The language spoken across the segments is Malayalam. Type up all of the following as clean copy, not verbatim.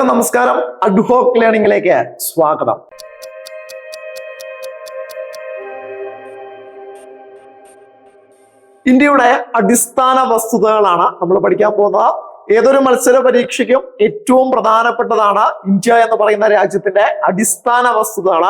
എല്ലാവർക്കും നമസ്കാരം. അഡ്ഹോക്ക് ലേണിംഗിലേക്ക് സ്വാഗതം. ഇന്ത്യയുടെ അടിസ്ഥാന വസ്തുതകളാണ് നമ്മൾ പഠിക്കാൻ പോകുന്നത്. ഏതൊരു മത്സര പരീക്ഷയ്ക്കും ഏറ്റവും പ്രധാനപ്പെട്ടതാണ് ഇന്ത്യ എന്ന് പറയുന്ന രാജ്യത്തിന്റെ അടിസ്ഥാന വസ്തുതകൾ.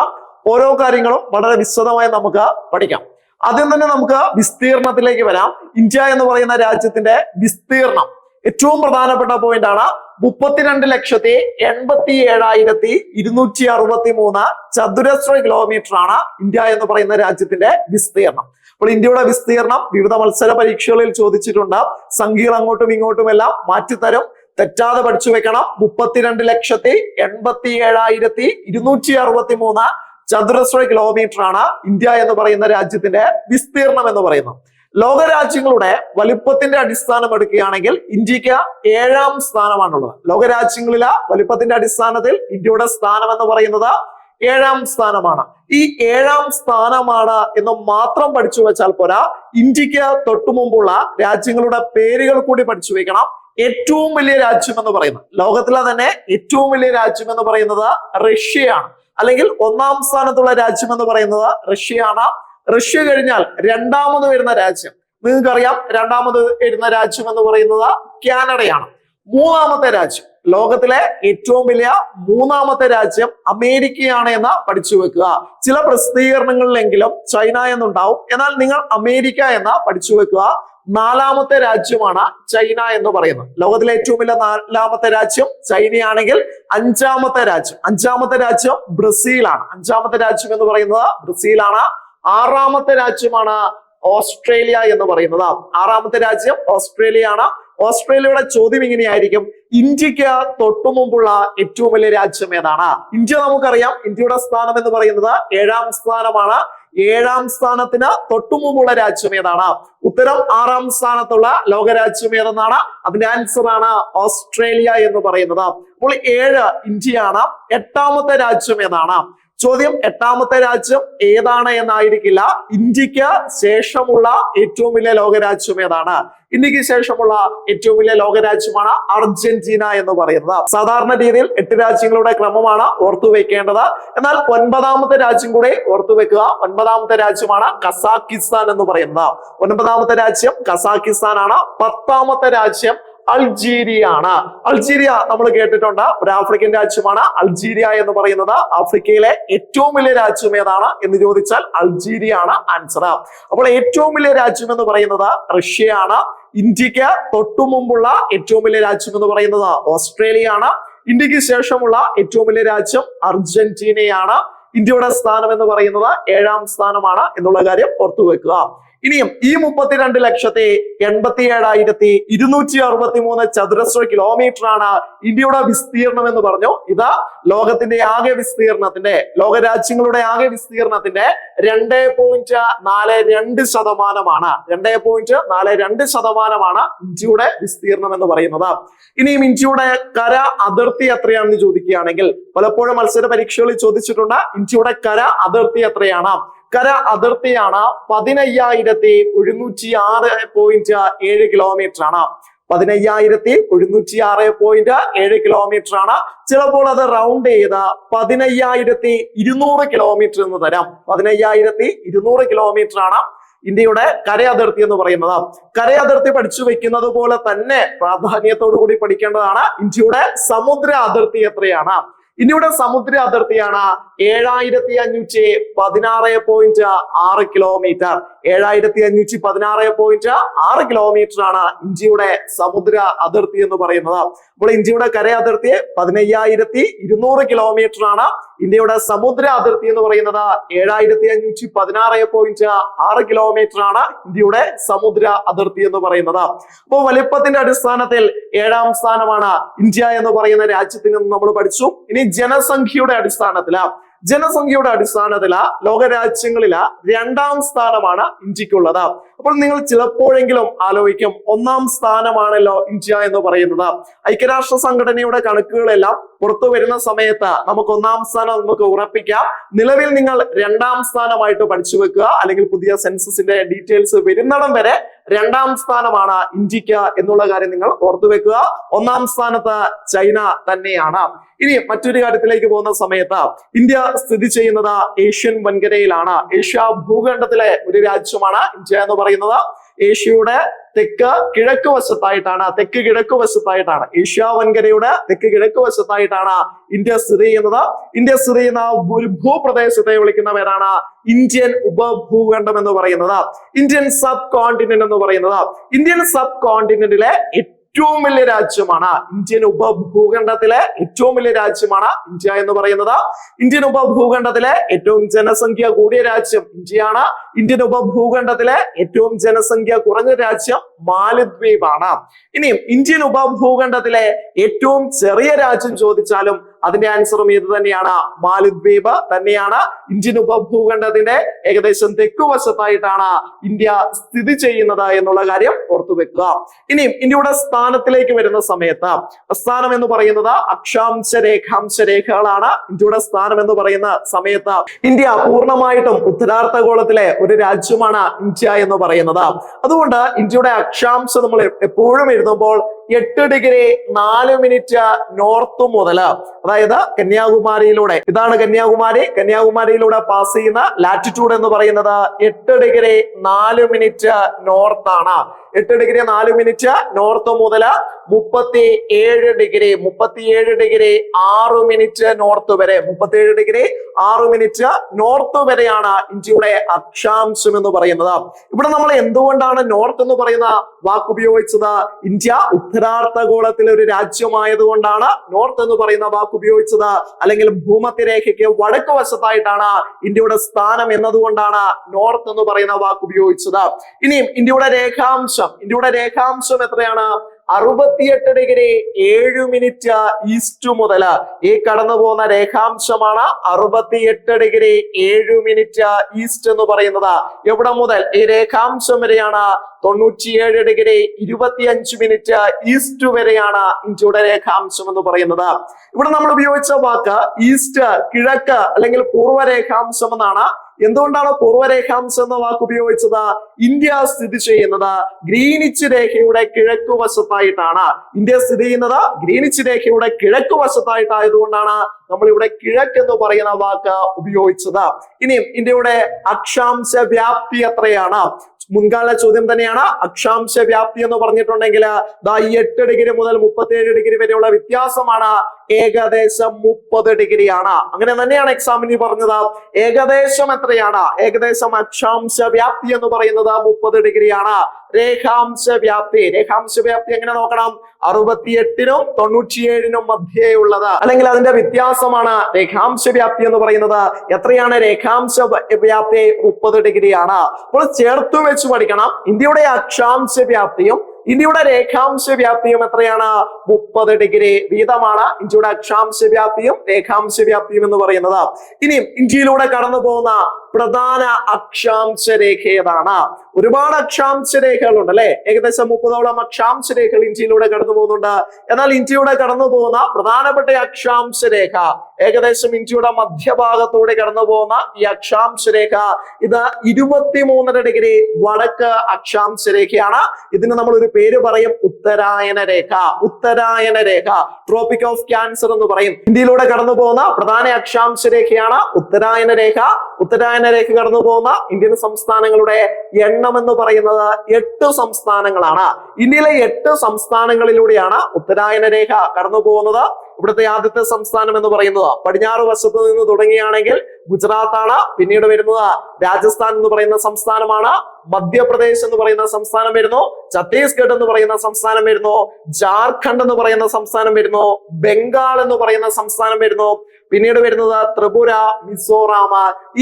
ഓരോ കാര്യങ്ങളും വളരെ വിശദമായി നമുക്ക് പഠിക്കാം. ആദ്യം തന്നെ നമുക്ക് വിസ്തീർണത്തിലേക്ക് വരാം. ഇന്ത്യ എന്ന് പറയുന്ന രാജ്യത്തിന്റെ വിസ്തീർണം ഏറ്റവും പ്രധാനപ്പെട്ട പോയിന്റ് ആണ്. 32,87,263 ചതുരശ്ര കിലോമീറ്റർ ആണ് ഇന്ത്യ എന്ന് പറയുന്ന രാജ്യത്തിന്റെ വിസ്തീർണം. അപ്പോൾ ഇന്ത്യയുടെ വിസ്തീർണം വിവിധ മത്സര പരീക്ഷകളിൽ ചോദിച്ചിട്ടുണ്ട്. സംഖ്യകൾ അങ്ങോട്ടും ഇങ്ങോട്ടും എല്ലാം മാറ്റിത്തരും, തെറ്റാതെ പഠിച്ചു വെക്കണം. 32,87,263 ചതുരശ്ര കിലോമീറ്റർ ആണ് ഇന്ത്യ എന്ന് പറയുന്ന രാജ്യത്തിന്റെ വിസ്തീർണം എന്ന് പറയുന്നത്. ലോകരാജ്യങ്ങളുടെ വലുപ്പത്തിന്റെ അടിസ്ഥാനം എടുക്കുകയാണെങ്കിൽ ഇന്ത്യക്ക് 7ാം സ്ഥാനമാണുള്ളത്. ലോകരാജ്യങ്ങളിലെ വലുപ്പത്തിന്റെ അടിസ്ഥാനത്തിൽ ഇന്ത്യയുടെ സ്ഥാനം എന്ന് പറയുന്നത് 7ാം സ്ഥാനമാണ്. ഈ 7ാം സ്ഥാനമാണ് എന്ന് മാത്രം പഠിച്ചു വെച്ചാൽ പോരാ, ഇന്ത്യക്ക് തൊട്ടു മുമ്പുള്ള രാജ്യങ്ങളുടെ പേരുകൾ കൂടി പഠിച്ചു വെക്കണം. ഏറ്റവും വലിയ രാജ്യം എന്ന് പറയുന്നത്, ലോകത്തിലെ തന്നെ ഏറ്റവും വലിയ രാജ്യം എന്ന് പറയുന്നത് റഷ്യയാണ്. അല്ലെങ്കിൽ 1ാം സ്ഥാനത്തുള്ള രാജ്യം എന്ന് പറയുന്നത് റഷ്യയാണ്. റഷ്യ കഴിഞ്ഞാൽ രണ്ടാമത് വരുന്ന രാജ്യം നിങ്ങൾക്കറിയാം. രണ്ടാമത് വരുന്ന രാജ്യം എന്ന് പറയുന്നത് കാനഡയാണ്. 3ാമത്തെ രാജ്യം, ലോകത്തിലെ ഏറ്റവും വലിയ 3ാമത്തെ രാജ്യം അമേരിക്കയാണ് എന്ന് പഠിച്ചു വെക്കുക. ചില പ്രസിദ്ധീകരണങ്ങളിലെങ്കിലും ചൈന എന്നുണ്ടാവും, എന്നാൽ നിങ്ങൾ അമേരിക്ക എന്ന് പഠിച്ചു വെക്കുക. 4ാമത്തെ രാജ്യമാണ് ചൈന എന്ന് പറയുന്നത്. ലോകത്തിലെ ഏറ്റവും വലിയ 4ാമത്തെ രാജ്യം ചൈനയാണെങ്കിൽ 5ാമത്തെ രാജ്യം ബ്രസീലാണ്. 5ാമത്തെ രാജ്യം എന്ന് പറയുന്നത് ബ്രസീലാണ്. 6ാമത്തെ രാജ്യമാണ് ഓസ്ട്രേലിയ എന്ന് പറയുന്നത്. 6ാമത്തെ രാജ്യം ഓസ്ട്രേലിയയാണ്. ഓസ്ട്രേലിയയുടെ ചോദ്യം ഇങ്ങനെയായിരിക്കും: ഇന്ത്യക്ക് തൊട്ടു മുമ്പുള്ള ഏറ്റവും വലിയ രാജ്യം ഏതാണ്? ഇന്ത്യ നമുക്കറിയാം, ഇന്ത്യയുടെ സ്ഥാനം എന്ന് പറയുന്നത് 7ാം സ്ഥാനമാണ്. 7ാം സ്ഥാനത്തിന് തൊട്ടു മുമ്പുള്ള രാജ്യം ഏതാണ്? ഉത്തരം 6ാം സ്ഥാനത്തുള്ള ലോകരാജ്യം ഏതെന്നാണ്. അതിന്റെ ആൻസർ ആണ് ഓസ്ട്രേലിയ എന്ന് പറയുന്നത്. അപ്പോൾ 7 ഇന്ത്യയാണ്. 8ാമത്തെ രാജ്യം ഏതാണ്? ചോദ്യം 8ാമത്തെ രാജ്യം ഏതാണ് എന്നായിരിക്കില്ല. ഇന്ത്യക്ക് ശേഷമുള്ള ഏറ്റവും വലിയ ലോകരാജ്യം ഏതാണ്? ഇന്ത്യക്ക് ശേഷമുള്ള ഏറ്റവും വലിയ ലോകരാജ്യമാണ് അർജന്റീന എന്ന് പറയുന്നത്. സാധാരണ രീതിയിൽ 8 രാജ്യങ്ങളുടെ ക്രമമാണ് ഓർത്തു വെക്കേണ്ടത്. എന്നാൽ 9ാമത്തെ രാജ്യം കൂടെ ഓർത്തു വെക്കുക. 9ാമത്തെ രാജ്യമാണ് കസാക്കിസ്ഥാൻ എന്ന് പറയുന്നത്. 9ാമത്തെ രാജ്യം കസാക്കിസ്ഥാൻ ആണ്. 10ാമത്തെ രാജ്യം അൾജീരിയ ആണ്. അൾജീരിയ നമ്മൾ കേട്ടിട്ടുണ്ട്, ഒരു ആഫ്രിക്കൻ രാജ്യമാണ് അൾജീരിയ എന്ന് പറയുന്നത്. ആഫ്രിക്കയിലെ ഏറ്റവും വലിയ രാജ്യം ഏതാണ് എന്ന് ചോദിച്ചാൽ അൾജീരിയ ആണ് ആൻസർ. അപ്പോൾ ഏറ്റവും വലിയ രാജ്യം എന്ന് പറയുന്നത് റഷ്യയാണ്. ഇന്ത്യക്ക് തൊട്ടു മുമ്പുള്ള ഏറ്റവും വലിയ രാജ്യം എന്ന് പറയുന്നത് ഓസ്ട്രേലിയ ആണ്. ഇന്ത്യക്ക് ശേഷമുള്ള ഏറ്റവും വലിയ രാജ്യം അർജന്റീനയാണ്. ഇന്ത്യയുടെ സ്ഥാനം എന്ന് പറയുന്നത് 7ാം സ്ഥാനമാണ് എന്നുള്ള കാര്യം ഓർത്തു വെക്കുക. ഇനിയും ഈ 32,87,263 ചതുരശ്ര കിലോമീറ്റർ ആണ് ഇന്ത്യയുടെ വിസ്തീർണം എന്ന് പറഞ്ഞു. ഇത് ലോകത്തിന്റെ ആകെ വിസ്തീർണത്തിന്റെ, ലോകരാജ്യങ്ങളുടെ ആകെ വിസ്തീർണത്തിന്റെ 2.42%. 2.42% ഇന്ത്യയുടെ വിസ്തീർണം എന്ന് പറയുന്നത്. ഇനിയും ഇന്ത്യയുടെ കര അതിർത്തി എത്രയാണെന്ന് ചോദിക്കുകയാണെങ്കിൽ, പലപ്പോഴും മത്സര പരീക്ഷകളിൽ ചോദിച്ചിട്ടുണ്ട്, ഇന്ത്യയുടെ കര അതിർത്തി എത്രയാണ്? കര അതിർത്തിയാണ് 15,106.7 കിലോമീറ്റർ ആണ്. 15,106.7 കിലോമീറ്റർ ആണ്. ചിലപ്പോൾ അത് റൗണ്ട് ചെയ്ത് 15,200 കിലോമീറ്റർ എന്ന് തരാം. 15,200 കിലോമീറ്റർ ആണ് ഇന്ത്യയുടെ കര അതിർത്തി എന്ന് പറയുന്നത്. കര അതിർത്തി പഠിച്ചു വെക്കുന്നത് പോലെ തന്നെ പ്രാധാന്യത്തോടു കൂടി പഠിക്കേണ്ടതാണ് ഇന്ത്യയുടെ സമുദ്ര അതിർത്തി എത്രയാണ്. ഇന്ത്യയുടെ സമുദ്ര അതിർത്തിയാണ് 7,516.6 കിലോമീറ്റർ. 7,516.6 കിലോമീറ്റർ ആണ് ഇന്ത്യയുടെ സമുദ്ര അതിർത്തി എന്ന് പറയുന്നത്. അപ്പോൾ ഇന്ത്യയുടെ കര അതിർത്തി 15,200 കിലോമീറ്റർ ആണ്. ഇന്ത്യയുടെ സമുദ്ര അതിർത്തി എന്ന് പറയുന്നത് 7,516.6 കിലോമീറ്റർ ആണ് ഇന്ത്യയുടെ സമുദ്ര അതിർത്തി എന്ന് പറയുന്നത്. അപ്പോൾ വലിപ്പത്തിന്റെ അടിസ്ഥാനത്തിൽ 7ാം സ്ഥാനമാണ് ഇന്ത്യ എന്ന് പറയുന്ന രാജ്യത്തിൽ നിന്ന് നമ്മൾ പഠിച്ചു. ഇനി ജനസംഖ്യയുടെ അടിസ്ഥാനത്തില് ലോകരാജ്യങ്ങളില് 2ാം സ്ഥാനമാണ് ഇന്ത്യക്കുള്ളത്. അപ്പോൾ നിങ്ങൾ ചിലപ്പോഴെങ്കിലും ആലോചിക്കും, ഒന്നാം സ്ഥാനമാണല്ലോ ഇന്ത്യ എന്ന് പറയുന്നത്. ഐക്യരാഷ്ട്ര സംഘടനയുടെ കണക്കുകളെല്ലാം പുറത്തു വരുന്ന സമയത്ത് നമുക്ക് ഒന്നാം സ്ഥാനം നമുക്ക് ഉറപ്പിക്കാം. നിലവിൽ നിങ്ങൾ രണ്ടാം സ്ഥാനമായിട്ട് പഠിച്ചു വെക്കുക, അല്ലെങ്കിൽ പുതിയ സെൻസസിന്റെ ഡീറ്റെയിൽസ് വരുന്നിടം വരെ രണ്ടാം സ്ഥാനമാണ് ഇന്ത്യക്ക് എന്നുള്ള കാര്യം നിങ്ങൾ ഓർത്തു വെക്കുക. ഒന്നാം സ്ഥാനത്ത് ചൈന തന്നെയാണ്. ഇനി മറ്റൊരു കാര്യത്തിലേക്ക് പോകുന്ന സമയത്ത് ഇന്ത്യ സ്ഥിതി ചെയ്യുന്നത് ഏഷ്യൻ വൻകരയിലാണ്. ഏഷ്യ ഭൂഖണ്ഡത്തിലെ ഒരു രാജ്യമാണ് ഇന്ത്യ എന്ന് പറയുന്നത്. ഏഷ്യയുടെ തെക്ക് കിഴക്ക് വശത്തായിട്ടാണ് ഏഷ്യ വൻകരയുടെ തെക്ക് കിഴക്ക് വശത്തായിട്ടാണ് ഇന്ത്യ സ്ഥിതി ചെയ്യുന്നത്. ഇന്ത്യ സ്ഥിതി ചെയ്യുന്ന ഒരു ഭൂപ്രദേശത്തെ വിളിക്കുന്ന പേരാണ് ഇന്ത്യൻ ഉപഭൂഖണ്ഡം എന്ന് പറയുന്നത്, ഇന്ത്യൻ സബ് കോണ്ടിനെന്റ് എന്ന് പറയുന്നത്. ഇന്ത്യൻ സബ് കോണ്ടിനെന്റിലെ ഏറ്റവും വലിയ രാജ്യമാണ്, ഇന്ത്യൻ ഉപഭൂഖണ്ഡത്തിലെ ഏറ്റവും വലിയ രാജ്യമാണ് ഇന്ത്യ എന്ന് പറയുന്നത്. ഇന്ത്യൻ ഉപഭൂഖണ്ഡത്തിലെ ഏറ്റവും ജനസംഖ്യ കൂടിയ രാജ്യം ഇന്ത്യയാണ്. ഇന്ത്യൻ ഉപഭൂഖണ്ഡത്തിലെ ഏറ്റവും ജനസംഖ്യ കുറഞ്ഞ രാജ്യം മാലദ്വീപാണ്. ഇനിയും ഇന്ത്യൻ ഉപഭൂഖണ്ഡത്തിലെ ഏറ്റവും ചെറിയ രാജ്യം ചോദിച്ചാലും അതിന്റെ ആൻസറും ഇത് തന്നെയാണ്, മാലദ്വീപ് തന്നെയാണ്. ഇന്ത്യൻ ഉപഭൂഖണ്ഡത്തിന്റെ ഏകദേശം തെക്കുവശത്തായിട്ടാണ് ഇന്ത്യ സ്ഥിതി ചെയ്യുന്നത് എന്നുള്ള കാര്യം ഓർത്തു വെക്കുക. ഇനിയും ഇന്ത്യയുടെ സ്ഥാനത്തിലേക്ക് വരുന്ന സമയത്ത് സ്ഥാനം എന്ന് പറയുന്നത് അക്ഷാംശ രേഖാംശ രേഖകളാണ്. ഇന്ത്യയുടെ സ്ഥാനം എന്ന് പറയുന്ന സമയത്ത് ഇന്ത്യ പൂർണ്ണമായിട്ടും ഉത്തരാർദ്ധഗോളത്തിലെ ഒരു രാജ്യമാണ് ഇന്ത്യ എന്ന് പറയുന്നത്. അതുകൊണ്ട് ഇന്ത്യയുടെ അക്ഷാംശം നമ്മൾ എപ്പോഴും എഴുതുമ്പോൾ 8 ഡിഗ്രി 4 മിനിറ്റ് നോർത്ത് മുതൽ, അതായത് കന്യാകുമാരിയിലൂടെ, ഇതാണ് കന്യാകുമാരിയിലൂടെ പാസ് ചെയ്യുന്ന ലാറ്റിറ്റ്യൂഡ് എന്ന് പറയുന്നത് 8 ഡിഗ്രി 4 മിനിറ്റ് നോർത്ത് ആണ്. 8 ഡിഗ്രി 4 മിനിറ്റ് നോർത്ത് മുതൽ 37 ഡിഗ്രി 6 മിനിറ്റ് നോർത്ത് വരെ, 37 ഡിഗ്രി 6 മിനിറ്റ് നോർത്ത് വരെയാണ് ഇന്ത്യയുടെ അക്ഷാംശം എന്ന് പറയുന്നത്. ഇവിടെ നമ്മൾ എന്തുകൊണ്ടാണ് നോർത്ത് എന്ന് പറയുന്ന വാക്ക് ഉപയോഗിച്ചത്? ഇന്ത്യ ഉത്തരാർദ്ധഗോളത്തിലെ ഒരു രാജ്യമായതുകൊണ്ടാണ് നോർത്ത് എന്ന് പറയുന്ന വാക്ക് ഉപയോഗിച്ചത്. അല്ലെങ്കിൽ ഭൂമധ്യരേഖയ്ക്ക് വടക്ക് വശത്തായിട്ടാണ് ഇന്ത്യയുടെ സ്ഥാനം എന്നതുകൊണ്ടാണ് നോർത്ത് എന്ന് പറയുന്ന വാക്ക് ഉപയോഗിച്ചത്. ഇനിയും ഇന്ത്യയുടെ രേഖാംശം എത്രയാണ്? 68 ഡിഗ്രി 7 മിനിറ്റ് ഈസ്റ്റ് മുതൽ ഈ കടന്നു പോകുന്ന രേഖാംശമാണ് 68 ഡിഗ്രി 7 മിനിറ്റ് ഈസ്റ്റ് എന്ന് പറയുന്നത്. എവിടെ മുതൽ ഈ രേഖാംശം വരെയാണ് 97 ഡിഗ്രി 25 മിനിറ്റ് ഈസ്റ്റ് വരെയാണ് ഇന്ത്യയുടെ രേഖാംശം എന്ന് പറയുന്നത്. ഇവിടെ നമ്മൾ ഉപയോഗിച്ച വാക്ക് ഈസ്റ്റ്, കിഴക്ക് അല്ലെങ്കിൽ പൂർവ്വരേഖാംശം എന്നാണ്. എന്തുകൊണ്ടാണ് പൂർവ്വരേഖാംശം എന്ന വാക്ക് ഉപയോഗിച്ചത്? ഇന്ത്യ സ്ഥിതി ചെയ്യുന്നത് ഗ്രീനിച്ച് രേഖയുടെ കിഴക്ക് വശത്തായിട്ടാണ്. ഇന്ത്യ സ്ഥിതി ചെയ്യുന്നത് ഗ്രീനിച്ച് രേഖയുടെ കിഴക്ക് വശത്തായിട്ടായതുകൊണ്ടാണ് നമ്മൾ ഇവിടെ കിഴക്ക് എന്ന് പറയുന്ന വാക്ക് ഉപയോഗിച്ചത്. ഇനിയും ഇന്ത്യയുടെ അക്ഷാംശ വ്യാപ്തി എത്രയാണ്? മുൻകാല ചോദ്യം തന്നെയാണ്. അക്ഷാംശ വ്യാപ്തി എന്ന് പറഞ്ഞിട്ടുണ്ടെങ്കിൽ 8 ഡിഗ്രി മുതൽ 37 ഡിഗ്രി വരെയുള്ള വ്യത്യാസമാണ് ഏകദേശം 30 ഡിഗ്രിയാണ്. അങ്ങനെ തന്നെയാണ് എക്സാമിന് പറഞ്ഞത്. ഏകദേശം എത്രയാണ്? ഏകദേശം അക്ഷാംശ വ്യാപ്തി എന്ന് പറയുന്നത് 30 ഡിഗ്രിയാണ്. രേഖാംശ വ്യാപ്തി എങ്ങനെ നോക്കണം? 68നും 97നും മധ്യേയുള്ളത്, അല്ലെങ്കിൽ അതിന്റെ വ്യത്യാസമാണ് രേഖാംശ വ്യാപ്തി എന്ന് പറയുന്നത്. എത്രയാണ് രേഖാംശ വ്യാപ്തി? 30 ഡിഗ്രിയാണ്. അപ്പോൾ ചേർത്ത് വെച്ച് പഠിക്കണം. ഇന്ത്യയുടെ അക്ഷാംശ വ്യാപ്തിയും ഇന്ത്യയുടെ രേഖാംശ വ്യാപ്തിയും എത്രയാണ്? 30 ഡിഗ്രി വീതമാണ് ഇന്ത്യയുടെ അക്ഷാംശ വ്യാപ്തിയും രേഖാംശ വ്യാപ്തിയും എന്ന് പറയുന്നത്. ഇനിയും ഇന്ത്യയിലൂടെ കടന്നു പോകുന്ന പ്രധാന അക്ഷാംശ രേഖ ഏതാണ്? ഒരുപാട് അക്ഷാംശ രേഖകളുണ്ട് അല്ലെ. ഏകദേശം 30ഓളം അക്ഷാംശ രേഖകൾ ഇന്ത്യയിലൂടെ കടന്നു പോകുന്നുണ്ട്. എന്നാൽ ഇന്ത്യയുടെ കടന്നു പോകുന്ന പ്രധാനപ്പെട്ട അക്ഷാംശ രേഖ, ഏകദേശം ഇന്ത്യയുടെ മധ്യഭാഗത്തൂടെ കടന്നു പോകുന്ന ഈ അക്ഷാംശ രേഖ, ഇത് 23.5 ഡിഗ്രി വടക്ക് അക്ഷാംശ രേഖയാണ്. ഇതിന് നമ്മൾ ഒരു പേര് പറയും, ഉത്തരായന രേഖ. ട്രോപ്പിക് ഓഫ് ക്യാൻസർ എന്ന് പറയും. ഇന്ത്യയിലൂടെ കടന്നു പോകുന്ന പ്രധാന അക്ഷാംശ രേഖയാണ് ഉത്തരായന രേഖ. ഉത്തരായന രേഖ കടന്നു പോകുന്ന ഇന്ത്യൻ സംസ്ഥാനങ്ങളുടെ എണ്ണം എന്ന് പറയുന്നത് 8 സംസ്ഥാനങ്ങളാണ്. ഇന്ത്യയിലെ 8 സംസ്ഥാനങ്ങളിലൂടെയാണ് ഉത്തരായന രേഖ കടന്നു പോകുന്നത്. ഇവിടുത്തെ ആദ്യത്തെ സംസ്ഥാനം എന്ന് പറയുന്നത് പടിഞ്ഞാറ് വശത്ത് നിന്ന് തുടങ്ങുകയാണെങ്കിൽ ഗുജറാത്താണ്. പിന്നീട് വരുന്നത് രാജസ്ഥാൻ എന്ന് പറയുന്ന സംസ്ഥാനമാണ്. മധ്യപ്രദേശ് എന്ന് പറയുന്ന സംസ്ഥാനം വരുന്നു. ഛത്തീസ്ഗഡ് എന്ന് പറയുന്ന സംസ്ഥാനം വരുന്നു. ജാർഖണ്ഡ് എന്ന് പറയുന്ന സംസ്ഥാനം വരുന്നു. ബംഗാൾ എന്ന് പറയുന്ന സംസ്ഥാനം വരുന്നു. പിന്നീട് വരുന്നത് ത്രിപുര, മിസോറാം.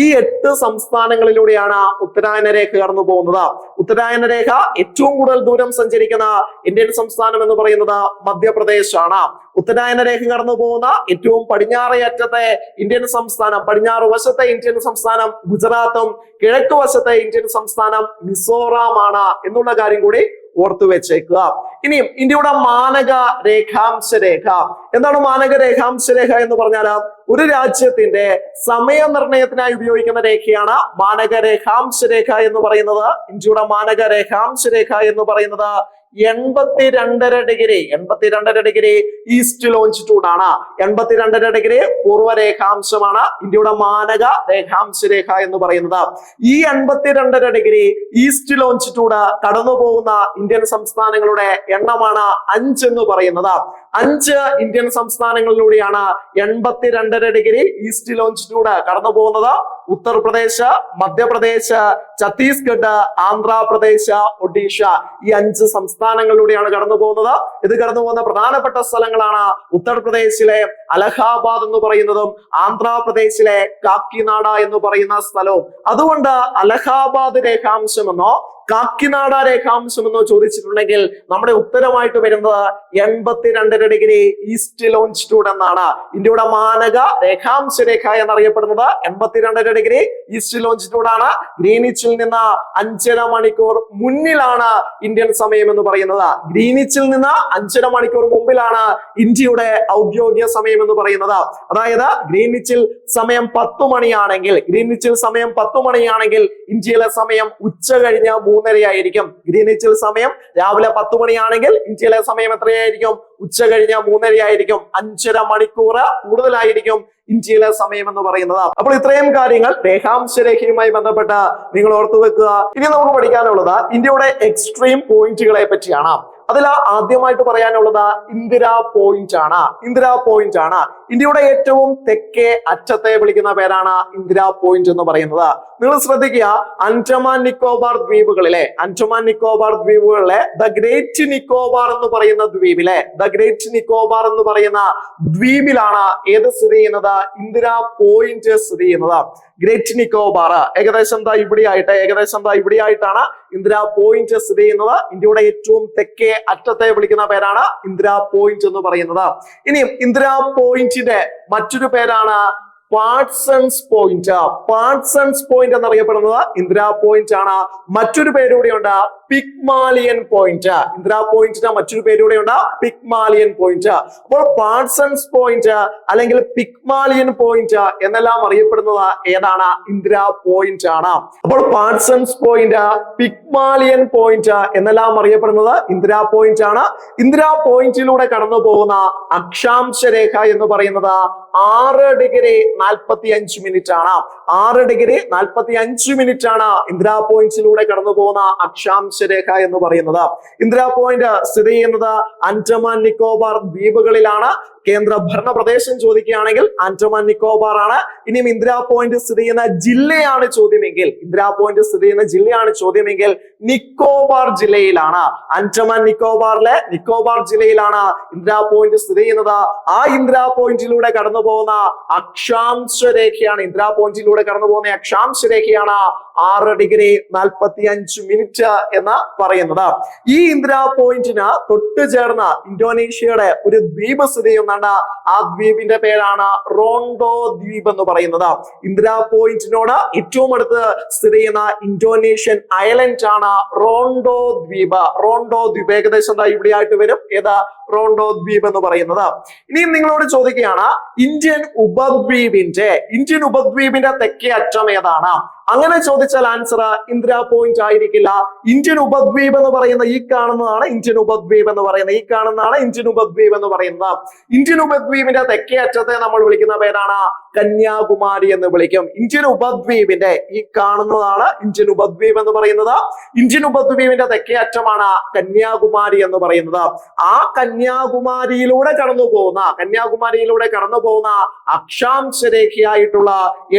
ഈ 8 സംസ്ഥാനങ്ങളിലൂടെയാണ് ഉത്തരായന രേഖ കടന്നു പോകുന്നത്. ഉത്തരായന രേഖ ഏറ്റവും കൂടുതൽ ദൂരം സഞ്ചരിക്കുന്ന ഇന്ത്യൻ സംസ്ഥാനം എന്ന് പറയുന്നത് മധ്യപ്രദേശ് ആണ്. ഉത്തരായന രേഖ കടന്നു പോകുന്ന ഏറ്റവും പടിഞ്ഞാറേ അറ്റത്തെ ഇന്ത്യൻ സംസ്ഥാനം, പടിഞ്ഞാറ് മറുവശത്തെ ഇന്ത്യൻ സംസ്ഥാനം ഗുജറാത്തും കിഴക്ക് വശത്തെ ഇന്ത്യൻ സംസ്ഥാനം മിസോറാമാണ് എന്നുള്ള കാര്യം കൂടി ഓർത്തു വെച്ചേക്കുക. ഇനിയും ഇന്ത്യയുടെ മാനക രേഖാംശ രേഖ എന്താണ്? മാനക രേഖാംശ രേഖ എന്ന് പറഞ്ഞാൽ ഒരു രാജ്യത്തിന്റെ സമയനിർണയത്തിനായി ഉപയോഗിക്കുന്ന രേഖയാണ് മാനക രേഖാംശ രേഖ എന്ന് പറയുന്നത്. ഇന്ത്യയുടെ മാനക രേഖാംശ രേഖ എന്ന് പറയുന്നത് 82.5 ഡിഗ്രി ഈസ്റ്റ് ലോഞ്ചിറ്റ്യൂഡ് ആണ്. 82.5 ഡിഗ്രി പൂർവ്വ രേഖാംശമാണ് ഇന്ത്യയുടെ മാനക രേഖാംശ രേഖ എന്ന് പറയുന്നത്. ഈ 82.5 ഡിഗ്രി ഈസ്റ്റ് ലോഞ്ചിറ്റ്യൂഡ് കടന്നു പോകുന്ന ഇന്ത്യൻ സംസ്ഥാനങ്ങളുടെ എണ്ണമാണ് 5 എന്ന് പറയുന്നത്. 5 ഇന്ത്യൻ സംസ്ഥാനങ്ങളിലൂടെയാണ് 82.5 ഡിഗ്രി ഈസ്റ്റ് ലോഞ്ചിറ്റ്യൂഡ് കടന്നു പോകുന്നത്. ഉത്തർപ്രദേശ്, മധ്യപ്രദേശ്, ഛത്തീസ്ഗഡ്, ആന്ധ്രാപ്രദേശ്, ഒഡീഷ ഈ 5 സംസ്ഥാനങ്ങളിലൂടെയാണ് കടന്നു പോകുന്നത്. ഇത് കടന്നു പോകുന്ന പ്രധാനപ്പെട്ട സ്ഥലങ്ങളാണ് ഉത്തർപ്രദേശിലെ അലഹാബാദ് എന്ന് പറയുന്നതും ആന്ധ്രാപ്രദേശിലെ കാക്കിനാഡ എന്ന് പറയുന്ന സ്ഥലവും. അതുകൊണ്ട് അലഹാബാദ് രേഖാംശമെന്നോ കാക്കിനാഡ രേഖാംശമെന്നോ ചോദിച്ചിട്ടുണ്ടെങ്കിൽ നമ്മുടെ ഉത്തരമായിട്ട് വരുന്നത് 82.5 ഡിഗ്രി ഈസ്റ്റ് ലോഞ്ചിറ്റ്യൂഡ് എന്നാണ്. ഇന്ത്യയുടെ മാനക രേഖാംശ രേഖ എന്നറിയപ്പെടുന്നത് 82.5 ഡിഗ്രി ഈസ്റ്റ് ലോഞ്ചിറ്റ്യൂഡ് ആണ്. ഗ്രീനിച്ചിൽ നിന്ന് 5.5 മണിക്കൂർ മുന്നിലാണ് ഇന്ത്യൻ സമയം എന്ന് പറയുന്നത്. ഗ്രീനിച്ചിൽ നിന്ന് 5.5 മണിക്കൂർ മുമ്പിലാണ് ഇന്ത്യയുടെ ഔദ്യോഗിക സമയം എന്ന് പറയുന്നത്. അതായത് ഗ്രീനിച്ചിൽ സമയം 10 മണിയാണെങ്കിൽ ഇന്ത്യയിലെ സമയം ഉച്ച കഴിഞ്ഞ് 3:30 ആയിരിക്കും. ഗ്രീനിച്ചിൽ സമയം രാവിലെ 10 മണിയാണെങ്കിൽ ഇന്ത്യയിലെ സമയം എത്രയായിരിക്കും? ഉച്ച കഴിഞ്ഞ് 3:30 ആയിരിക്കും. 5.5 മണിക്കൂർ കൂടുതലായിരിക്കും ഇന്ത്യയിലെ സമയം എന്ന് പറയുന്നത്. അപ്പോൾ ഇത്രയും കാര്യങ്ങൾ രേഖാംശ രേഖയുമായി ബന്ധപ്പെട്ട് നിങ്ങൾ ഓർത്തു വെക്കുക. ഇനി നമുക്ക് പഠിക്കാനുള്ളത് ഇന്ത്യയുടെ എക്സ്ട്രീം പോയിന്റുകളെ പറ്റിയാണ്. അതിൽ ആദ്യമായിട്ട് പറയാനുള്ളത് ഇന്ദിരാ പോയിന്റ് ആണ്. ഇന്ത്യയുടെ ഏറ്റവും തെക്കേ അറ്റത്തെ വിളിക്കുന്ന പേരാണ് ഇന്ദിരാ പോയിന്റ് എന്ന് പറയുന്നത്. നിങ്ങൾ ശ്രദ്ധിക്കുക, ആൻഡമാൻ നിക്കോബാർ ദ്വീപുകളിലെ ദ ഗ്രേറ്റ് നിക്കോബാർ എന്ന് പറയുന്ന ദ്വീപിലാണ് ഏത് സ്ഥിതി ചെയ്യുന്നത്? ഇന്ദിരാ പോയിന്റ് സ്ഥിതി ചെയ്യുന്നത്. ഗ്രേറ്റ് നിക്കോബാർ ഏകദേശം ഇവിടെയായിട്ടാണ് ഇന്ദിരാ പോയിന്റ് സ്ഥിതി ചെയ്യുന്നത്. ഇന്ത്യയുടെ ഏറ്റവും തെക്കേ അറ്റത്തെ വിളിക്കുന്ന പേരാണ് ഇന്ദിരാ പോയിന്റ് എന്ന് പറയുന്നത്. ഇനിയും ഇന്ദിരാ പോയിന്റിന്റെ മറ്റൊരു പേരാണ് പാട്സൺസ് പോയിന്റ് എന്നറിയപ്പെടുന്നത് ഇന്ദിരാ പോയിന്റ് ആണ്. മറ്റൊരു പേരുകൂടിയുണ്ട് പിഗ്മാലിയൻ പോയിന്റ്. ഇന്ദിരാ പോയിന്റിന് മറ്റൊരു പേരുകൂടിയുണ്ട് പിഗ്മാലിയൻ പോയിന്റ്. അപ്പോൾ പാട്സൺസ് പോയിന്റ് അല്ലെങ്കിൽ പിഗ്മാലിയൻ പോയിന്റ് എന്നെല്ലാം അറിയപ്പെടുന്നത് ഏതാണ്? ഇന്ദിരാ പോയിന്റ് ആണ്. അപ്പോൾ പാട്സൺസ് പോയിന്റ്, പിഗ്മാലിയൻ പോയിന്റ് എന്നെല്ലാം അറിയപ്പെടുന്നത് ഇന്ദിരാ പോയിന്റ് ആണ്. ഇന്ദിരാ പോയിന്റിലൂടെ കടന്നു പോകുന്ന അക്ഷാംശ രേഖ എന്ന് പറയുന്നത് 6 ഡിഗ്രി 45 മിനിറ്റ് ആണ്. 6 ഡിഗ്രി 45 മിനിറ്റ് ആണ് ഇന്ദിരാ പോയിന്റിലൂടെ കടന്നു പോകുന്ന അക്ഷാംശ രേഖ എന്ന് പറയുന്നത്. ഇന്ദിരാ പോയിന്റ് സ്ഥിതി ചെയ്യുന്നത് ആൻഡമാൻ നിക്കോബാർ ദ്വീപുകളിലാണ്. കേന്ദ്ര ഭരണ പ്രദേശം ചോദിക്കുകയാണെങ്കിൽ ആൻഡമാൻ നിക്കോബാർ ആണ്. ഇനിയും ഇന്ദിരാ പോയിന്റ് സ്ഥിതി ചെയ്യുന്ന ജില്ലയാണ് ചോദ്യമെങ്കിൽ നിക്കോബാർ ജില്ലയിലാണ്. ആൻഡമാൻ നിക്കോബാറിലെ നിക്കോബാർ ജില്ലയിലാണ് ഇന്ദിരാ പോയിന്റ് സ്ഥിതി ചെയ്യുന്നത്. ആ ഇന്ദിരാ പോയിന്റിലൂടെ കടന്നു പോകുന്ന അക്ഷാംശ രേഖയാണ് 6 ഡിഗ്രി 45 മിനിറ്റ് എന്ന് പറയുന്നത്. ഈ ഇന്ദിരാ പോയിന്റിന് തൊട്ട് ചേർന്ന് ഇന്തോനേഷ്യയുടെ ഒരു ദ്വീപ് സ്ഥിതി ചെയ്യുന്നുണ്ട്. ആ ദ്വീപിന്റെ പേരാണ് റോണ്ടോ ദ്വീപ് എന്ന് പറയുന്നത്. ഇന്ദിരാ പോയിന്റിനോട് ഏറ്റവും അടുത്ത് സ്ഥിതി ചെയ്യുന്ന ഇന്തോനേഷ്യൻ ഐലൻഡ് ആണ് റോണ്ടോ ദ്വീപ്. ഏകദേശം ഇവിടെയായിട്ട് വരും. ഏതാ? റോണ്ടോ ദ്വീപ് എന്ന് പറയുന്നത്. ഇനിയും നിങ്ങളോട് ചോദിക്കുകയാണ്, ഇന്ത്യൻ ഉപദ്വീപിന്റെ തെക്കേ അറ്റം ഏതാണ്? അങ്ങനെ ചോദിച്ചാൽ ആൻസർ ഇന്ദിരാ പോയിന്റ് ആയിരിക്കില്ല. ഇന്ത്യൻ ഉപദ്വീപ് എന്ന് പറയുന്ന ഈ കാണുന്നതാണ് ഇന്ത്യൻ ഉപദ്വീപ് എന്ന് പറയുന്നത്. ഇന്ത്യൻ ഉപദ്വീപിന്റെ തെക്കേ അറ്റത്തെ നമ്മൾ വിളിക്കുന്ന പേരാണ് കന്യാകുമാരി എന്ന് വിളിക്കും. ഇന്ത്യൻ ഉപദ്വീപിന്റെ ഈ കാണുന്നതാണ് ഇന്ത്യൻ ഉപദ്വീപ് എന്ന് പറയുന്നത്. ഇന്ത്യൻ ഉപദ്വീപിന്റെ തെക്കേ അറ്റമാണ് കന്യാകുമാരി എന്ന് പറയുന്നത്. ആ കന്യാകുമാരിയിലൂടെ കടന്നു പോകുന്ന അക്ഷാംശ രേഖയായിട്ടുള്ള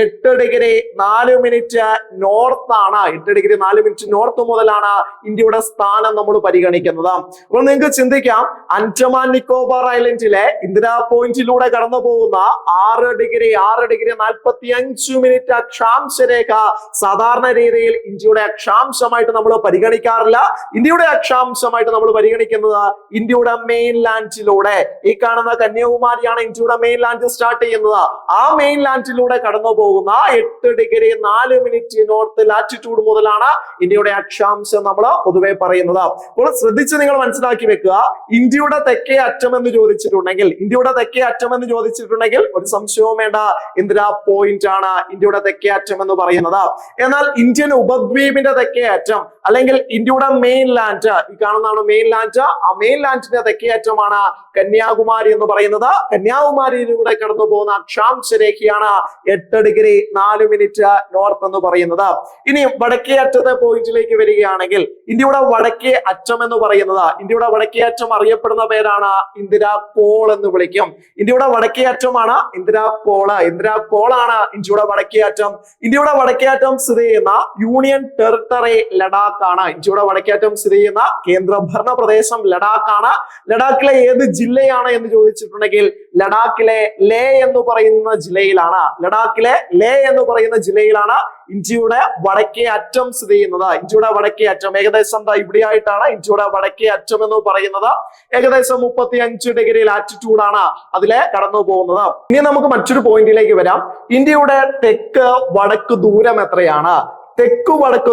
8 ഡിഗ്രി 4 മിനിറ്റ് മിനിറ്റ് നോർത്ത് ആണ്, 8°4' നോർത്ത് മുതലാണ് ഇന്ത്യയുടെ സ്ഥാനം നമ്മൾ പരിഗണിക്കുന്നത്. അപ്പോൾ നിങ്ങൾക്ക് ചിന്തിക്കാം, അൻഡമാൻ നിക്കോബാർ ഐലൻഡിലെ ഇന്ദിരാ പോയിന്റിലൂടെ കടന്നു പോകുന്ന 6°45' അക്ഷാംശ രേഖ സാധാരണ രീതിയിൽ ഇന്ത്യയുടെ അക്ഷാംശമായിട്ട് നമ്മൾ പരിഗണിക്കാറില്ല. ഇന്ത്യയുടെ അക്ഷാംശമായിട്ട് നമ്മൾ പരിഗണിക്കുന്നത് ഇന്ത്യയുടെ മെയിൻ ലാൻഡിലൂടെ, ഈ കാണുന്ന കന്യാകുമാരിയാണ് ഇന്ത്യയുടെ മെയിൻ ലാൻഡ് സ്റ്റാർട്ട് ചെയ്യുന്നത്. ആ മെയിൻ ലാൻഡിലൂടെ കടന്നു പോകുന്ന 8°4' നോർത്ത് ലാറ്റിറ്റ്യൂഡ് മുതലാണ് ഇന്ത്യയുടെ അക്ഷാംശം നമ്മൾ പൊതുവെ പറയുന്നത്. അപ്പോൾ ശ്രദ്ധിച്ച് നിങ്ങൾ മനസ്സിലാക്കി വെക്കുക, ഇന്ത്യയുടെ തെക്കേ അറ്റം എന്ന് ചോദിച്ചിട്ടുണ്ടെങ്കിൽ ഒരു സംശയവും വേണ്ട, ഇന്ദിരാ പോയിന്റ് ആണ് ഇന്ത്യയുടെ തെക്കേ അറ്റം എന്ന് പറയുന്നത്. എന്നാൽ ഇന്ത്യൻ ഉപദ്വീപിന്റെ തെക്കേ അറ്റം അല്ലെങ്കിൽ ഇന്ത്യയുടെ മെയിൻ ലാൻഡ്, ഈ കാണുന്നതാണ് മെയിൻ ലാൻഡ്, ആ മെയിൻ ലാൻഡിന്റെ തെക്കേ അറ്റമാണ് കന്യാകുമാരി എന്ന് പറയുന്നത്. കന്യാകുമാരിയിലൂടെ കടന്നു പോകുന്ന അക്ഷാംശ രേഖയാണ് 8°4' നോർത്ത് എന്ന് പറയുന്നത്. ഇനി വടക്കേ അറ്റത്തെ പോയിന്റിലേക്ക് വരികയാണെങ്കിൽ ഇന്ത്യയുടെ വടക്കേ അറ്റം എന്ന് പറയുന്നത്, ഇന്ത്യയുടെ വടക്കേ അറ്റം അറിയപ്പെടുന്ന പേരാണ് ഇന്ദിരാ കോൾ എന്ന് വിളിക്കും. ഇന്ത്യയുടെ വടക്കേ അറ്റമാണ് ഇന്ദിരാ കോള്. ഇന്ദിരാ കോളാണ് ഇന്ത്യയുടെ വടക്കേ അറ്റം. ഇന്ത്യയുടെ വടക്കേ അറ്റം സ്ഥിതി ചെയ്യുന്ന യൂണിയൻ ടെറിട്ടറി ലഡാക്ക് ആണ്. ഇന്ത്യയുടെ വടക്കേ അറ്റം സ്ഥിതി ചെയ്യുന്ന കേന്ദ്രഭരണ പ്രദേശം ലഡാക്ക് ആണ്. ലഡാക്കിലെ ഏത് ജില്ലയാണ് എന്ന് ചോദിച്ചിട്ടുണ്ടെങ്കിൽ ലഡാക്കിലെ ലേ എന്ന് പറയുന്ന ജില്ലയിലാണ് ഇന്ത്യയുടെ വടക്കേ അറ്റം സ്ഥിതി ചെയ്യുന്നത്. ഇന്ത്യയുടെ വടക്കേ അറ്റം ഏകദേശം ഇവിടെയായിട്ടാണ് ഇന്ത്യയുടെ വടക്കേ അറ്റം എന്ന് പറയുന്നത്. ഏകദേശം 35° ലാറ്റിറ്റ്യൂഡ് ആണ് അതിലെ കടന്നു പോകുന്നത്. ഇനി നമുക്ക് മറ്റൊരു പോയിന്റിലേക്ക് വരാം. ഇന്ത്യയുടെ തെക്ക് വടക്ക് ദൂരം എത്രയാണ്? തെക്ക് വടക്ക്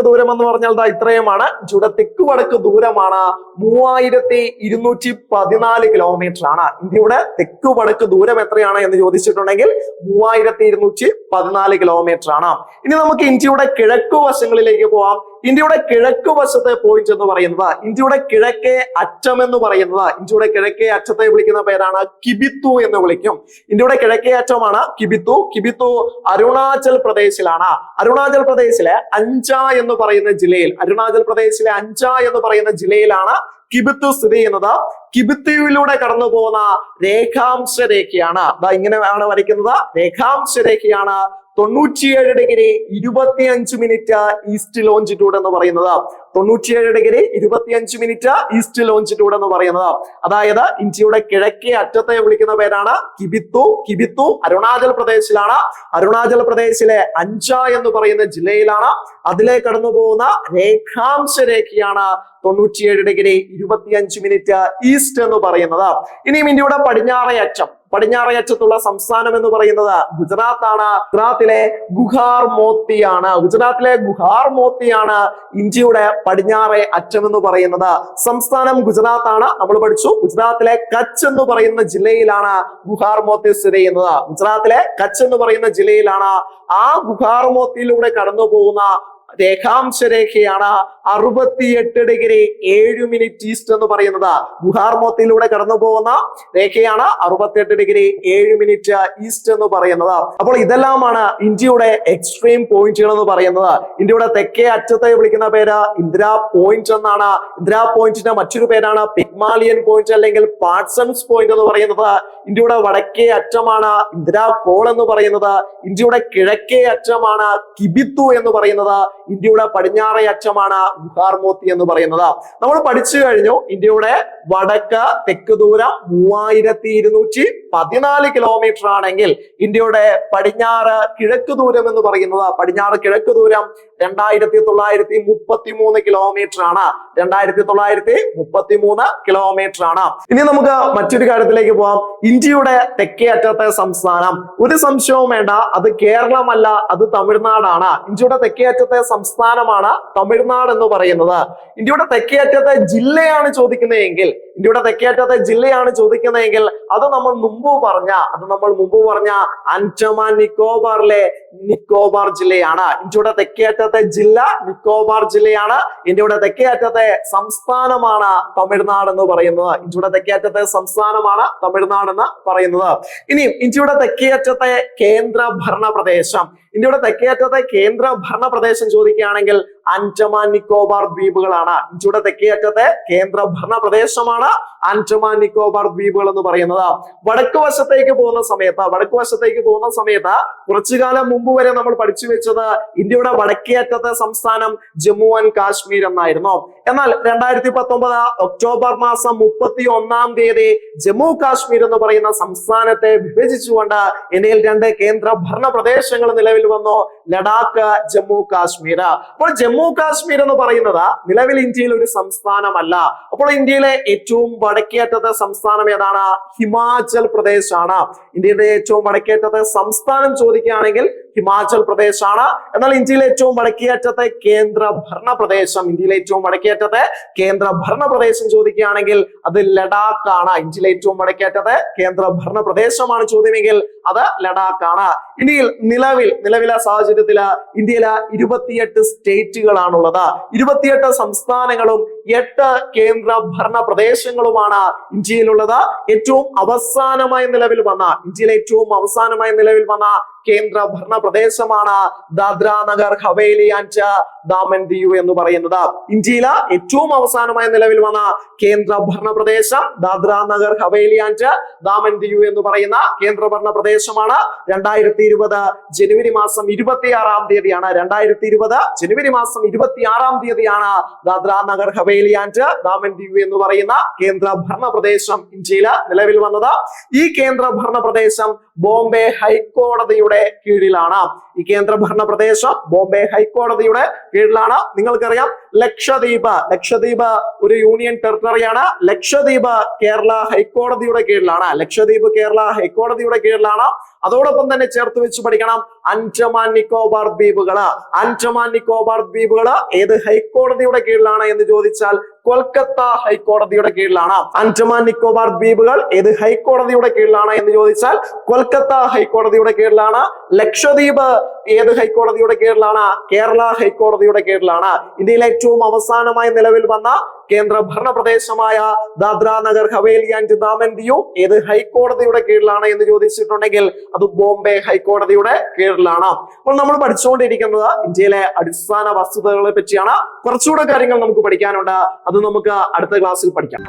ദൂരം എന്ന് പറഞ്ഞാൽ ഇത്രയുമാണ്. ഇന്ത്യയുടെ തെക്ക് വടക്ക് ദൂരമാണ് 3214 കിലോമീറ്റർ ആണ്. ഇന്ത്യയുടെ തെക്ക് വടക്ക് ദൂരം എത്രയാണ് എന്ന് ചോദിച്ചിട്ടുണ്ടെങ്കിൽ 3214 കിലോമീറ്റർ ആണ്. ഇനി നമുക്ക് ഇന്ത്യയുടെ കിഴക്ക് വശങ്ങളിലേക്ക് പോവാം. ഇന്ത്യയുടെ കിഴക്ക് വശത്തെ പോയിന്റ് എന്ന് പറയുന്നത്, ഇന്ത്യയുടെ കിഴക്കേ അറ്റം എന്ന് പറയുന്നത്, ഇന്ത്യയുടെ കിഴക്കേ അറ്റത്തെ വിളിക്കുന്ന പേരാണ് കിബിത്തു എന്ന് വിളിക്കും. ഇന്ത്യയുടെ കിഴക്കേ അറ്റമാണ് കിബിത്തു. അരുണാചൽ പ്രദേശിലാണ്. അരുണാചൽ പ്രദേശിലെ അഞ്ച എന്ന് പറയുന്ന ജില്ലയിലാണ് കിബിത്തു സ്ഥിതി ചെയ്യുന്നത്. കിബിത്തുവിലൂടെ കടന്നു പോകുന്ന രേഖാംശ രേഖയാണ്, ഇങ്ങനെയാണ് വരയ്ക്കുന്നത്. രേഖാംശ രേഖയാണ് 97°25' ഈസ്റ്റ് ലോഞ്ചിറ്റ്യൂഡ് എന്ന് പറയുന്നത്. 97°25' ഈസ്റ്റ് ലോഞ്ചിറ്റ്യൂഡ് എന്ന് പറയുന്നത്. അതായത് ഇന്ത്യയുടെ കിഴക്കേ അറ്റത്തെ വിളിക്കുന്ന പേരാണ് കിബിത്തു. അരുണാചൽ പ്രദേശിലാണ്. അരുണാചൽ പ്രദേശിലെ അഞ്ച എന്ന് പറയുന്ന ജില്ലയിലാണ്. അതിലെ കടന്നു പോകുന്ന രേഖാംശ രേഖയാണ് 97°25' ഈസ്റ്റ് എന്ന് പറയുന്നത്. ഇനിയും ഇന്ത്യയുടെ പടിഞ്ഞാറേ അറ്റത്തുള്ള സംസ്ഥാനം എന്ന് പറയുന്നത് ഗുജറാത്ത് ആണ്. ഗുജറാത്തിലെ ഗുഹാർ മോത്തിയാണ് ഇന്ത്യയുടെ പടിഞ്ഞാറേ അറ്റം എന്ന് പറയുന്നത്. സംസ്ഥാനം ഗുജറാത്ത് ആണ്, നമ്മൾ പഠിച്ചു. ഗുജറാത്തിലെ കച്ച് എന്ന് പറയുന്ന ജില്ലയിലാണ് ഗുഹാർ മോത്തി സ്ഥിതി ചെയ്യുന്നത്. ഗുജറാത്തിലെ കച്ച് എന്ന് പറയുന്ന ജില്ലയിലാണ്. ആ ഗുഹാർ മോത്തിയിലൂടെ കടന്നു പോകുന്ന രേഖാംശ രേഖയാണ് 68°7' ഈസ്റ്റ് എന്ന് പറയുന്നത്. ഗുഹാർ മോത്തിയിലൂടെ കടന്നു പോകുന്ന രേഖയാണ് 68°7' ഈസ്റ്റ് എന്ന് പറയുന്നത്. അപ്പോൾ ഇതെല്ലാമാണ് ഇന്ത്യയുടെ എക്സ്ട്രീം പോയിന്റുകൾ എന്ന് പറയുന്നത്. ഇന്ത്യയുടെ തെക്കേ അറ്റത്തെ വിളിക്കുന്ന പേര് ഇന്ദിരാ പോയിന്റ് എന്നാണ്. ഇന്ദിരാ പോയിന്റിന്റെ മറ്റൊരു പേരാണ് പിഗ്മാലിയൻ പോയിന്റ് അല്ലെങ്കിൽ പാർട്സൺസ് പോയിന്റ് എന്ന് പറയുന്നത്. ഇന്ത്യയുടെ വടക്കേ അറ്റമാണ് ഇന്ദിരാ കോൾ എന്ന് പറയുന്നത്. ഇന്ത്യയുടെ കിഴക്കേ അറ്റമാണ് കിബിത്തു എന്ന് പറയുന്നത്. ഇന്ത്യയുടെ പടിഞ്ഞാറേ അറ്റമാണ് ഗുഹാർ മോത്തി എന്ന് പറയുന്നത്. നമ്മൾ പഠിച്ചു കഴിഞ്ഞു. ഇന്ത്യയുടെ വടക്ക് തെക്ക് ദൂരം 3214 കിലോമീറ്റർ ആണെങ്കിൽ ഇന്ത്യയുടെ പടിഞ്ഞാറ് കിഴക്ക് ദൂരം എന്ന് പറയുന്നത്, 2933 കിലോമീറ്റർ ആണ്. 2933 കിലോമീറ്റർ ആണ്. ഇനി നമുക്ക് മറ്റൊരു കാര്യത്തിലേക്ക് പോവാം. ഇന്ത്യയുടെ തെക്കേ അറ്റത്തെ സംസ്ഥാനം, ഒരു സംശയവും വേണ്ട, അത് കേരളമല്ല, അത് തമിഴ്നാടാണ്. ഇന്ത്യയുടെ തെക്കേ അറ്റത്തെ സംസ്ഥാനമാണ് തമിഴ്നാട് എന്ന് പറയുന്നത്. ഇന്ത്യയുടെ തെക്കേ അറ്റത്തെ ജില്ലയാണ് ചോദിക്കുന്നതെങ്കിൽ അത് നമ്മൾ മുമ്പ് പറഞ്ഞ അൻഡമാൻ നിക്കോബാറിലെ നിക്കോബാർ ജില്ലയാണ്. ഇന്ത്യയുടെ തെക്കേ അറ്റത്തെ ജില്ല നിക്കോബാർ ജില്ലയാണ്. ഇന്ത്യയുടെ തെക്കേ അറ്റത്തെ സംസ്ഥാനമാണ് തമിഴ്നാട് എന്ന് പറയുന്നത്. ഇനി ഇന്ത്യയുടെ തെക്കേ അറ്റത്തെ കേന്ദ്ര ഭരണ പ്രദേശം ചോദിക്കുകയാണെങ്കിൽ ആൻഡമാൻ നിക്കോബാർ ദ്വീപുകളാണ്. ഇന്ത്യയുടെ തെക്കേ അറ്റത്തെ കേന്ദ്രഭരണ പ്രദേശമാണ് ആൻഡമാൻ നിക്കോബാർ ദ്വീപുകൾ എന്ന് പറയുന്നത്. വടക്ക് വശത്തേക്ക് പോകുന്ന സമയത്ത് കുറച്ചു കാലം മുമ്പ് വരെ നമ്മൾ പഠിച്ചു വെച്ചത് ഇന്ത്യയുടെ വടക്കേ അറ്റത്തെ സംസ്ഥാനം ജമ്മു ആൻഡ് കാശ്മീർ എന്നായിരുന്നു. എന്നാൽ 2019 ഒക്ടോബർ മാസം 31 തീയതി ജമ്മു കാശ്മീർ എന്ന് പറയുന്ന സംസ്ഥാനത്തെ വിഭജിച്ചുകൊണ്ട് ഇന്ത്യയിൽ 2 കേന്ദ്ര ഭരണ പ്രദേശങ്ങൾ നിലവിൽ വന്നു, ലഡാക്ക്, ജമ്മു കാശ്മീർ. അപ്പോൾ ജമ്മു കാശ്മീർ എന്ന് പറയുന്നത് നിലവിൽ ഇന്ത്യയിൽ ഒരു സംസ്ഥാനമല്ല. അപ്പോൾ ഇന്ത്യയിലെ ഏറ്റവും വടക്കേറ്റത്തെ സംസ്ഥാനം ഏതാണ്? ഹിമാചൽ പ്രദേശ് ആണ്. ഇന്ത്യയുടെ ഏറ്റവും വടക്കേറ്റത്തെ സംസ്ഥാനം ചോദിക്കുകയാണെങ്കിൽ ഹിമാചൽ പ്രദേശ് ആണ്. എന്നാൽ ഇന്ത്യയിലെ ഏറ്റവും വടക്കേറ്റത്തെ കേന്ദ്ര ഭരണ പ്രദേശം ചോദിക്കുകയാണെങ്കിൽ അത് ലഡാക്ക് ആണ്. ഇന്ത്യയിലെ ഏറ്റവും വടക്കേറ്റത്തെ കേന്ദ്ര ഭരണ പ്രദേശമാണ് ചോദ്യമെങ്കിൽ അത് ലഡാക്ക് ആണ്. ഇന്ത്യയിൽ നിലവിലെ സാഹചര്യത്തിൽ ഇന്ത്യയിൽ 28 സ്റ്റേറ്റുകളാണുള്ളത്. 28 സംസ്ഥാനങ്ങളും 8 കേന്ദ്ര ഭരണ പ്രദേശങ്ങളുമാണ് ഇന്ത്യയിലുള്ളത്. ഇന്ത്യയിലെ ഏറ്റവും അവസാനമായി നിലവിൽ വന്ന കേന്ദ്ര ഭരണ പ്രദേശമാണ് ദാദ്ര നഗർ ഹവേലി ആൻഡ് ദാമൻ ദിയു എന്ന് പറയുന്നത്. ഇന്ത്യയിലെ ഏറ്റവും അവസാനമായി നിലവിൽ വന്ന കേന്ദ്ര ഭരണ പ്രദേശം ദാദ്ര നഗർ ഹവേലി ആൻഡ് ദാമൻ ദിയു എന്ന് പറയുന്ന കേന്ദ്ര ഭരണ പ്രദേശമാണ്. 2020 ജനുവരി മാസം 26 തീയതിയാണ് ദാദ്ര നഗർ ഹവേലി ആൻഡ് ദാമൻ ദിയു എന്ന് പറയുന്ന കേന്ദ്ര ഭരണ പ്രദേശം ഇന്ത്യയിൽ നിലവിൽ വന്നത്. ഈ കേന്ദ്ര ഭരണ പ്രദേശം ബോംബെ ഹൈക്കോടതിയുടെ കീഴിലാണ്. നിങ്ങൾക്കറിയാം ലക്ഷദ്വീപ് ഒരു യൂണിയൻ ടെറിട്ടറിയാണ്. ലക്ഷദ്വീപ് കേരള ഹൈക്കോടതിയുടെ കീഴിലാണ്. അതോടൊപ്പം തന്നെ ചേർത്ത് വെച്ച് പഠിക്കണം ആൻഡമാൻ നിക്കോബാർ ദ്വീപുകള് ഏത് ഹൈക്കോടതിയുടെ കീഴിലാണ് എന്ന് ചോദിച്ചാൽ കൊൽക്കത്ത ഹൈക്കോടതിയുടെ കീഴിലാണ്. ആൻഡമാൻ നിക്കോബാർ ദ്വീപുകൾ ഏത് ഹൈക്കോടതിയുടെ കീഴിലാണ് എന്ന് ചോദിച്ചാൽ കൊൽക്കത്ത ഹൈക്കോടതിയുടെ കീഴിലാണ്. ലക്ഷദ്വീപ് ഏത് ഹൈക്കോടതിയുടെ കീഴിലാണ്? കേരള ഹൈക്കോടതിയുടെ കീഴിലാണ്. ഇന്ത്യയിലെ ഏറ്റവും അവസാനമായി നിലവിൽ വന്ന കേന്ദ്ര ഭരണ പ്രദേശമായ ദാദ്ര നഗർ ഹവേലി ആൻഡ് ദാമൻ ദിയു ഏത് ഹൈക്കോടതിയുടെ കീഴിലാണ് എന്ന് ചോദിച്ചിട്ടുണ്ടെങ്കിൽ അത് ബോംബെ ഹൈക്കോടതിയുടെ കീഴിലാണ്. അപ്പോൾ നമ്മൾ പഠിച്ചുകൊണ്ടിരിക്കുന്നത് ഇന്ത്യയിലെ അടിസ്ഥാന വസ്തുതകളെ പറ്റിയാണ്. കുറച്ചുകൂടെ കാര്യങ്ങൾ നമുക്ക് പഠിക്കാനുണ്ട്. അത് നമുക്ക് അടുത്ത ക്ലാസ്സിൽ പഠിക്കാം.